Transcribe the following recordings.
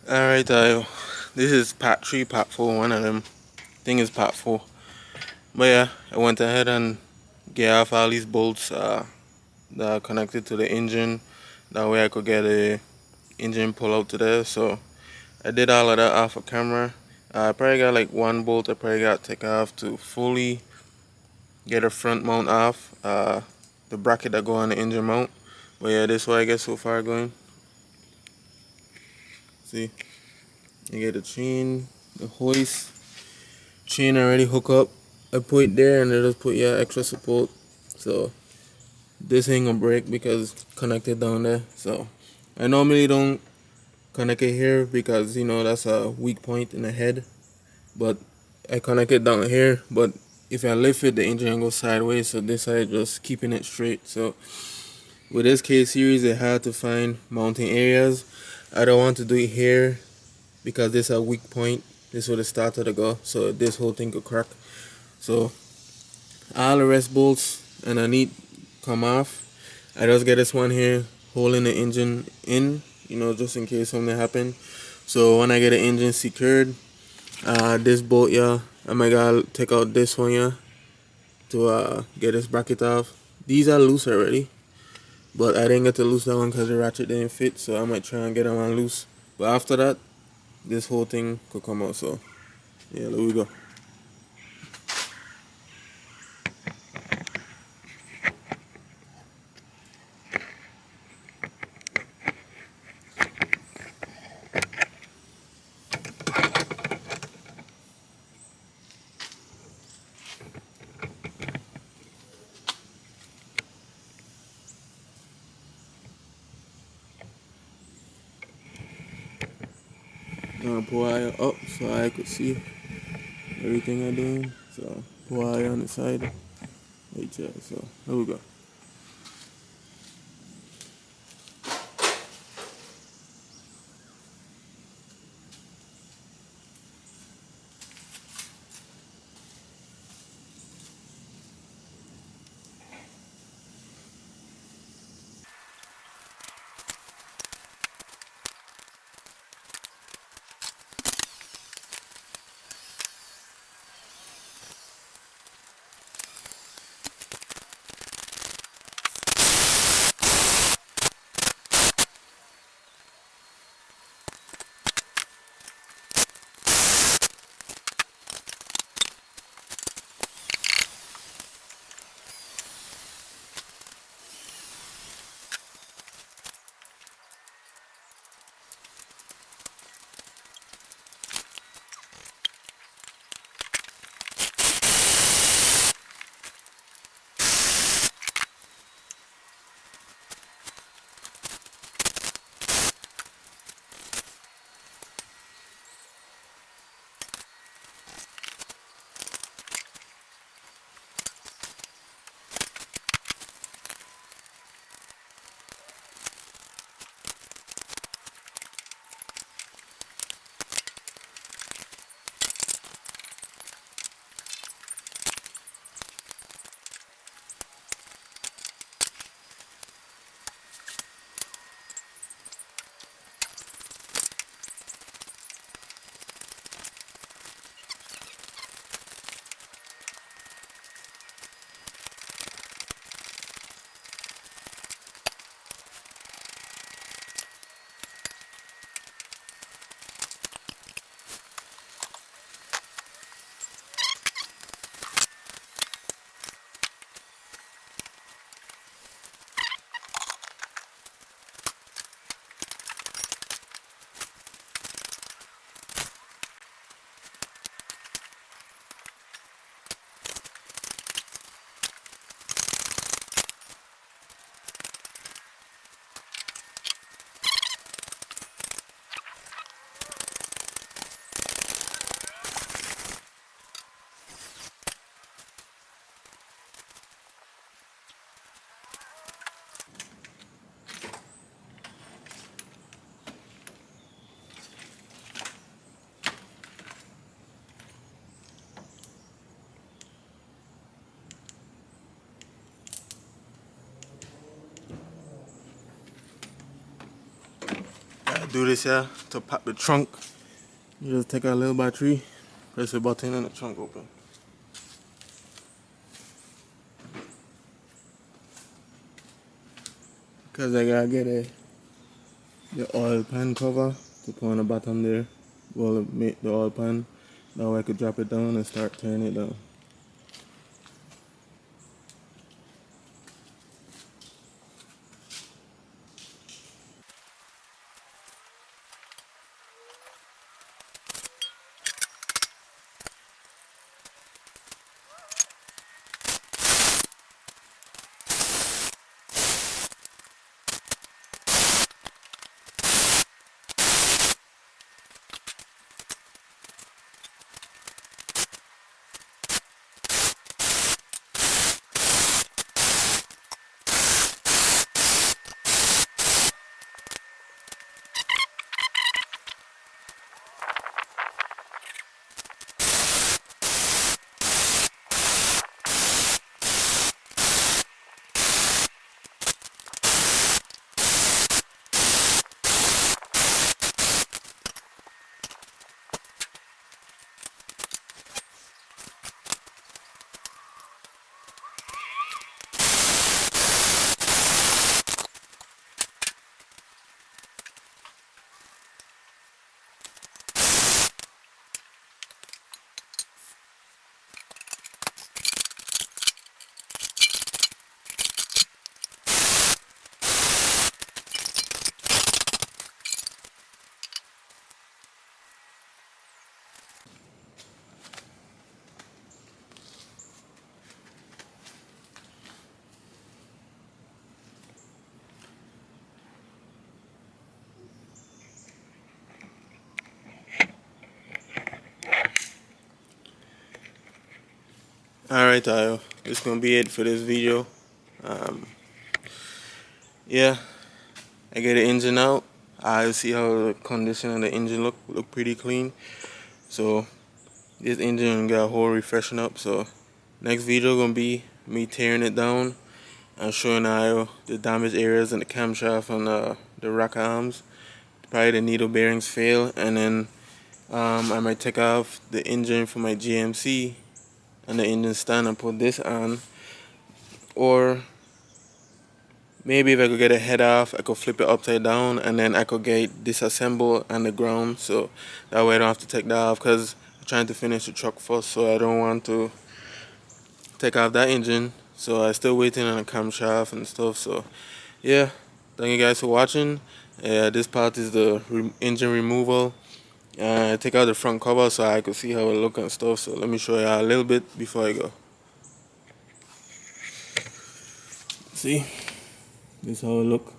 Alright, this is part 3, part 4. One of them thing is part 4. But yeah, I went ahead and get off all these bolts that are connected to the engine. That way I could get a engine pull out to there. So I did all of that off of camera. I probably got like one bolt I probably got to take off to fully get a front mount off. The bracket that go on the engine mount. But yeah, this way I get so far going. See, you get the chain, the hoist. Chain already hook up. I put it there and I just put your extra support. So this ain't gonna break because it's connected down there. So I normally don't connect it here because that's a weak point in the head. But I connect it down here. But if I lift it, the engine goes sideways. So this side just keeping it straight. So with this K series, I had to find mounting areas. I don't want to do it here because this is a weak point. This is where the starter to go. So this whole thing could crack. So all the rest bolts and I need come off. I just get this one here holding the engine in, just in case something happen. So when I get the engine secured, this bolt yeah, I might gotta take out this one yeah to get this bracket off. These are loose already, but I didn't get to loose that one because the ratchet didn't fit. So I might try and get them on loose. But after that, this whole thing could come out. So yeah, there we go. Gonna pull wire up so I could see everything I'm doing. So pull wire on the side. Right there. So here we go. do this here to pop the trunk. You just take a little battery, press the button, and the trunk open. Because I gotta get the oil pan cover to put on the bottom there. Well, make the oil pan. Now I could drop it down and start turning it down. Alright, Tayo. This gonna be it for this video. Yeah, I get the engine out. I see how the condition of the engine look pretty clean. So this engine got a whole refreshing up. So next video gonna be me tearing it down and showing how the damaged areas in the camshaft and the rocker arms. Probably the needle bearings fail, and then I might take off the engine for my GMC and the engine stand and put this on. Or maybe if I could get a head off, I could flip it upside down and then I could get disassembled on the ground, so that way I don't have to take that off, because I'm trying to finish the truck first, so I don't want to take off that engine. So I'm still waiting on the camshaft and stuff. So yeah, thank you guys for watching. This part is the engine removal. I take out the front cover so I could see how it look and stuff. So let me show you a little bit before I go. See, this is how it look.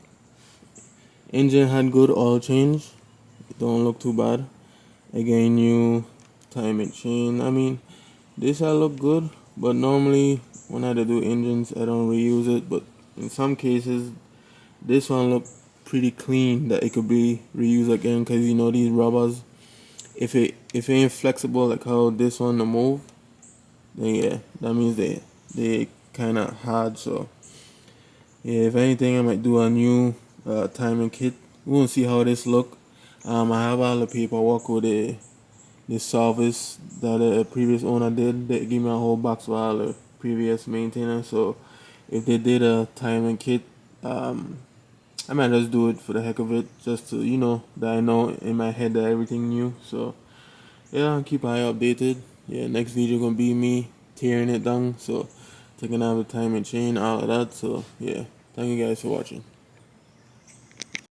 Engine had good oil change. It don't look too bad. Again, new timing chain. I mean, this I look good, but normally when I do engines, I don't reuse it. But in some cases, this one look pretty clean that it could be reused again, because you know these rubbers, if it ain't flexible like how this one to move, then yeah, that means they kind of hard. So yeah, if anything, I might do a new timing kit. We will see how this look. I have all the paperwork with the service that the previous owner did. They gave me a whole box with all the previous maintenance. So if they did a timing kit, I might just do it for the heck of it, just to, you know, that I know in my head that everything new. So yeah, I'll keep eye updated. Yeah, next video gonna be me tearing it down. So taking out the timing chain, all of that. So yeah, thank you guys for watching.